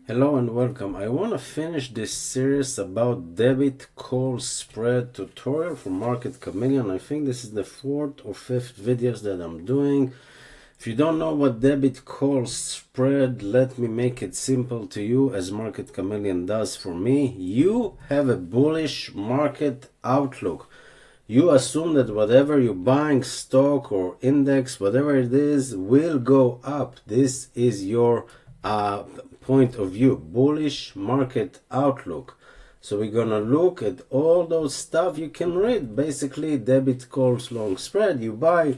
Hello and welcome. I want to finish this series about debit call spread tutorial for Market Chameleon. I think this is the fourth or fifth videos that I'm doing. If you don't know what debit call spread, let me make it simple to you as Market Chameleon does for me. You have a bullish market outlook. You assume that whatever you're buying, stock or index, whatever it is, will go up. This is your point of view, bullish market outlook. So we're gonna look at all those stuff you can read. Basically, debit calls long spread. You buy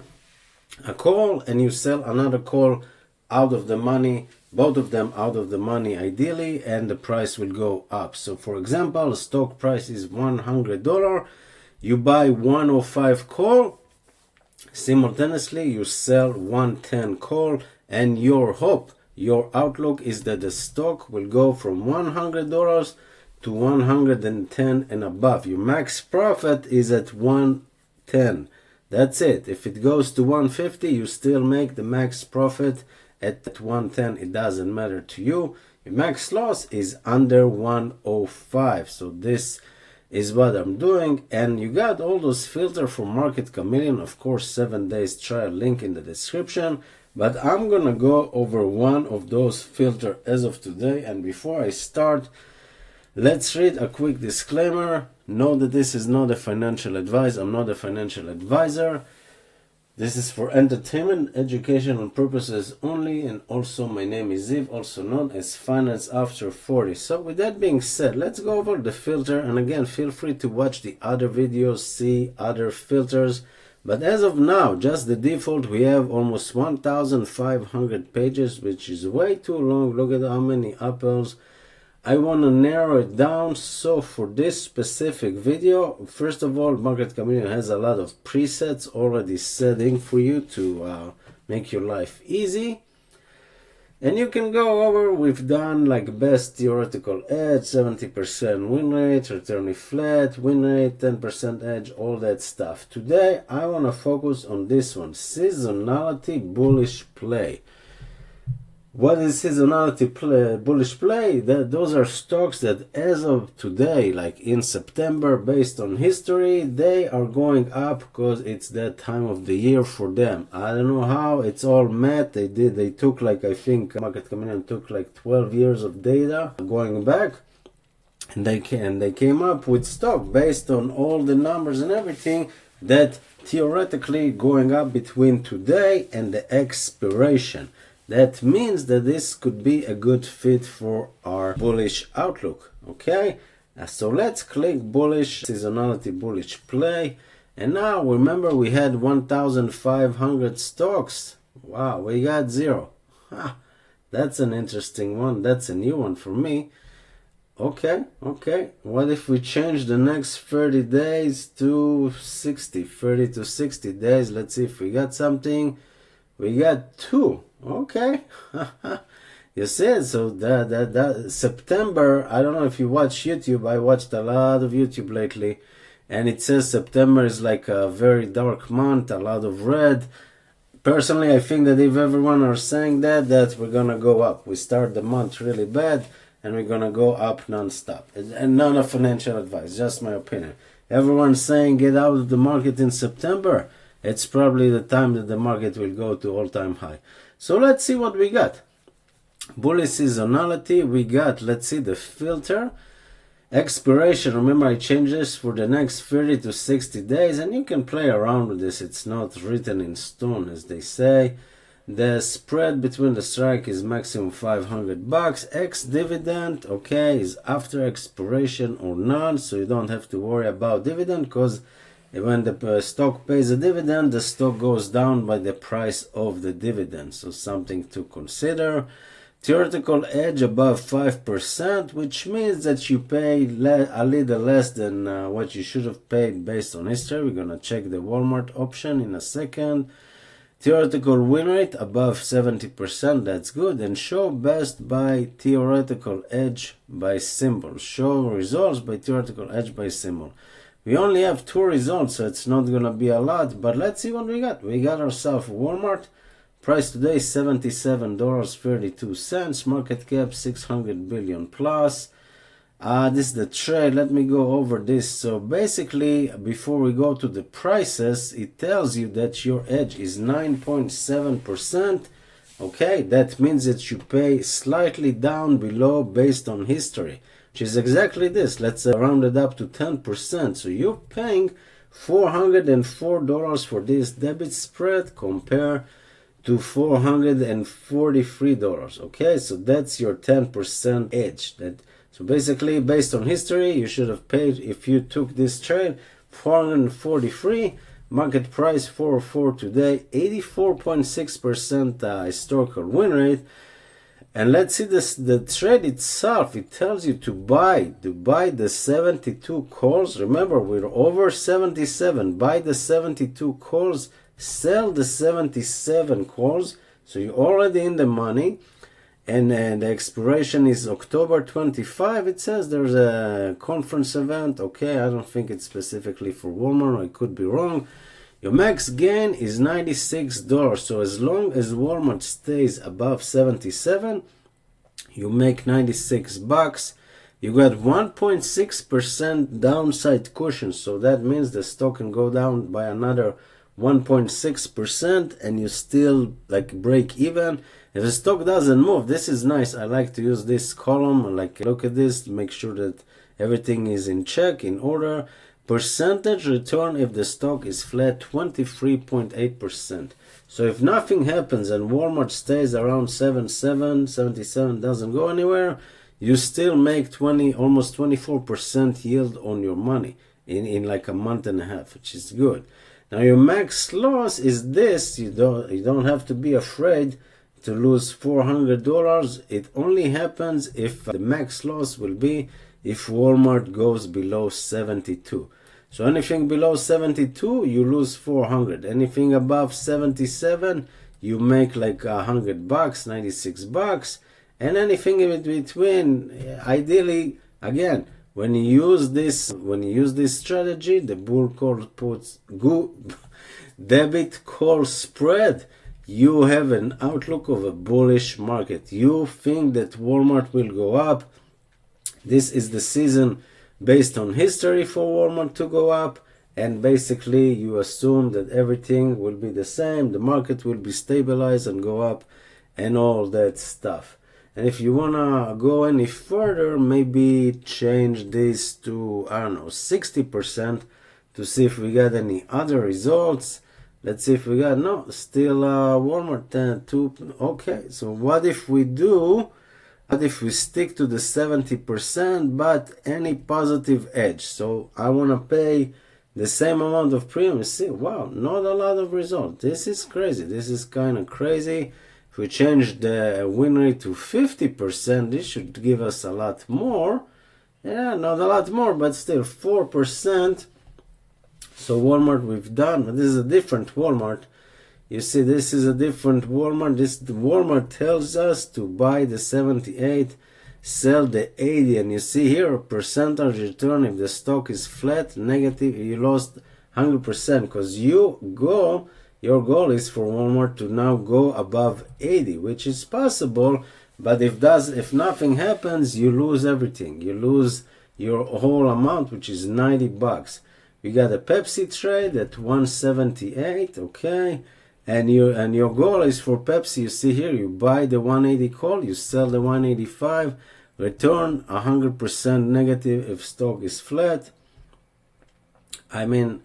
a call and you sell another call out of the money, both of them out of the money ideally, and the price will go up. So for example, the stock price is $100. You buy 105 call, simultaneously you sell 110 call, and your hope, your outlook is that the stock will go from $100 to 110 and above. Your max profit is at 110. That's it. If it goes to 150, you still make the max profit at 110. It doesn't matter to you. Your max loss is under 105. So this is what I'm doing, and you got all those filters for Market Chameleon, of course, 7 days trial, link in the description. But I'm gonna go over one of those filters as of today. And before I start, let's read a quick disclaimer. Know that this is not a financial advice. I'm not a financial advisor. This is for entertainment, educational purposes only, and also my name is Ziv, also known as Finance After 40. So with that being said, let's go over the filter, and again, feel free to watch the other videos, see other filters. But as of now, just the default, we have almost 1,500 pages, which is way too long. Look at how many apples. I want to narrow it down. So for this specific video, first of all, Market Chameleon has a lot of presets already setting for you to make your life easy. And you can go over, we've done like best theoretical edge, 70% win rate, return flat, win rate, 10% edge, all that stuff. Today, I want to focus on this one, seasonality bullish play. What is seasonality play, bullish play? Those are stocks that as of today, like in September, based on history, they are going up because it's that time of the year for them. I don't know how, it's all math. They took like, I think Market Chameleon took like 12 years of data going back, and they came up with stock based on all the numbers and everything that theoretically going up between today and the expiration. That means that this could be a good fit for our bullish outlook. Okay, so let's click bullish, seasonality bullish play. And now remember, we had 1,500 stocks. Wow, we got zero. That's an interesting one. That's a new one for me. Okay, what if we change the next 30 days to 60, 30 to 60 days? Let's see if we got something. We got two. Okay. You see it. So that September, I don't know if you watch YouTube. I watched a lot of YouTube lately, and it says September is like a very dark month, a lot of red. Personally, I think that if everyone are saying that we're gonna go up. We start the month really bad, and we're gonna go up non-stop. And none of financial advice, just my opinion. Everyone's saying get out of the market in September. It's probably the time that the market will go to all-time high. So let's see what we got. Bullish seasonality, we got, let's see the filter. Expiration, remember I changed this for the next 30 to 60 days, and you can play around with this. It's not written in stone, as they say. The spread between the strike is maximum 500 bucks. Ex-dividend, okay, is after expiration or none, so you don't have to worry about dividend, because when the stock pays a dividend, the stock goes down by the price of the dividend. So something to consider. Theoretical edge above 5%, which means that you pay a little less than what you should have paid based on history. We're going to check the Walmart option in a second. Theoretical win rate above 70%, that's good. And show best by theoretical edge by symbol. Show results by theoretical edge by symbol. We only have 2 results, so it's not going to be a lot, but let's see what we got. We got ourselves Walmart, Price today $77.32. Market cap 600 billion plus. This is the trade. Let me go over this. So basically, before we go to the prices, it tells you that your edge is 9.7%. Okay, that means that you pay slightly down below based on history, which is exactly this. Let's round it up to 10%. So you're paying $404 for this debit spread compared to $443. Okay, so that's your 10% edge. So basically, based on history, you should have paid, if you took this trade, $443. Market price 404 today, 84.6% historical win rate. And let's see this, the trade itself. It tells you to buy the 72 calls. Remember, we're over 77. Buy the 72 calls, sell the 77 calls. So you're already in the money. And the expiration is October 25. It says there's a conference event. Okay, I don't think it's specifically for Walmart. I could be wrong. Your max gain is $96. So as long as Walmart stays above 77, you make 96 bucks. You got 1.6% downside cushion. So that means the stock can go down by another 1.6% and you still like break even. If the stock doesn't move, this is nice. I like to use this column, like look at this, make sure that everything is in check, in order. Percentage return if the stock is flat, 23.8%. So if nothing happens and Walmart stays around 77, doesn't go anywhere, you still make almost 24% yield on your money in like a month and a half, which is good. Now your max loss is this. You don't have to be afraid to lose $400. It only happens if the max loss will be if Walmart goes below 72. So anything below 72, you lose 400. Anything above 77, you make like 100 bucks, 96 bucks. And anything in between, ideally, again, when you use this strategy, the bull call puts debit call spread, you have an outlook of a bullish market. You think that Walmart will go up. This is the season based on history for Walmart to go up, and basically you assume that everything will be the same, the market will be stabilized and go up and all that stuff. And if you wanna go any further, maybe change this to, I don't know, 60% to see if we got any other results. Let's see if we got, no, still Walmart 2. Okay, so what if we stick to the 70% but any positive edge? So I want to pay the same amount of premium. See, wow, not a lot of results. This is crazy. This is kind of crazy. If we change the win rate to 50%, this should give us a lot more. Yeah, not a lot more, but still 4%. So Walmart we've done, but this is a different Walmart. You see, this is a different Walmart. This Walmart tells us to buy the 78, sell the 80, and you see here percentage return if the stock is flat, negative, you lost 100% because your goal is for Walmart to now go above 80, which is possible. But if nothing happens, you lose everything. You lose your whole amount, which is 90 bucks. You got a Pepsi trade at 178, okay, and your goal is for Pepsi. You see here, you buy the 180 call, you sell the 185, return 100% negative if stock is flat. I mean,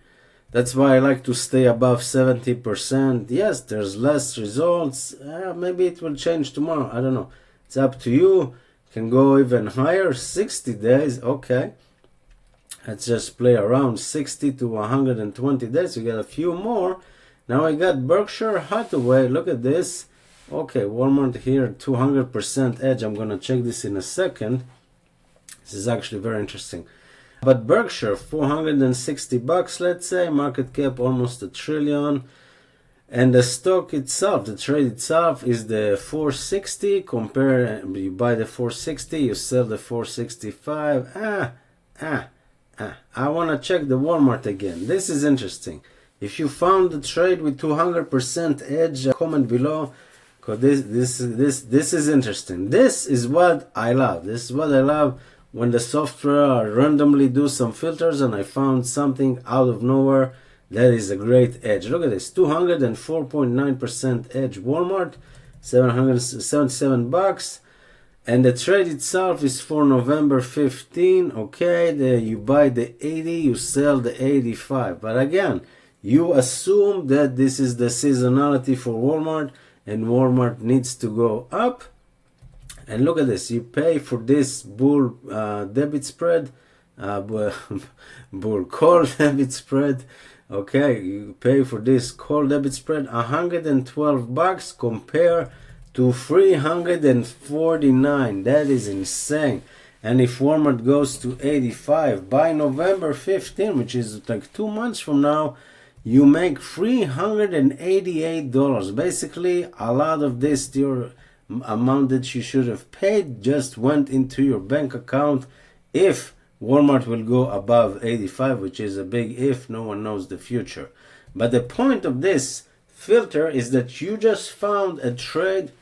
that's why I like to stay above 70%. Yes, there's less results. Maybe it will change tomorrow. I don't know. It's up to you. Can go even higher. 60 days, okay. Let's just play around 60 to 120 days. We got a few more. Now I got Berkshire Hathaway. Look at this. Okay, Walmart here, 200% edge. I'm going to check this in a second. This is actually very interesting. But Berkshire, 460 bucks, let's say. Market cap almost $1 trillion. And the stock itself, the trade itself is the 460. Compare, you buy the 460, you sell the 465. I want to check the Walmart again. This is interesting. If you found the trade with 200% edge, comment below, because this is interesting. This is what I love. This is what I love, when the software randomly do some filters and I found something out of nowhere that is a great edge. Look at this, 204.9% edge Walmart, $777. And the trade itself is for November 15. Okay, you buy the 80, you sell the 85. But again, you assume that this is the seasonality for Walmart, and Walmart needs to go up. And look at this, you pay for this bull debit spread, bull call debit spread. Okay, you pay for this call debit spread $112 compare to 349. That is insane. And if Walmart goes to 85 by November 15, which is like 2 months from now, you make $388. Basically, a lot of this, your amount that you should have paid, just went into your bank account if Walmart will go above 85, which is a big if. No one knows the future. But the point of this filter is that you just found a trade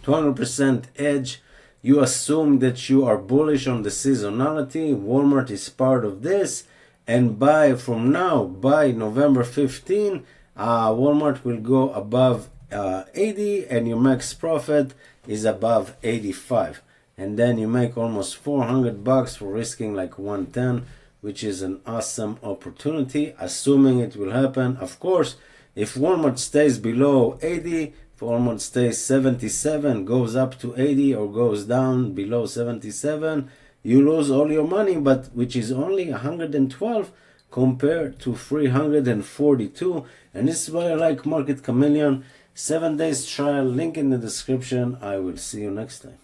200% edge. You assume that you are bullish on the seasonality. Walmart is part of this, and from now by November 15, Walmart will go above 80, and your max profit is above 85, and then you make almost $400 for risking like 110, which is an awesome opportunity, assuming it will happen. Of course, if Walmart stays below 80, if Walmart stays 77, goes up to 80, or goes down below 77, you lose all your money, but which is only 112 compared to 342. And this is why I like Market Chameleon. 7 days trial, link in the description. I will see you next time.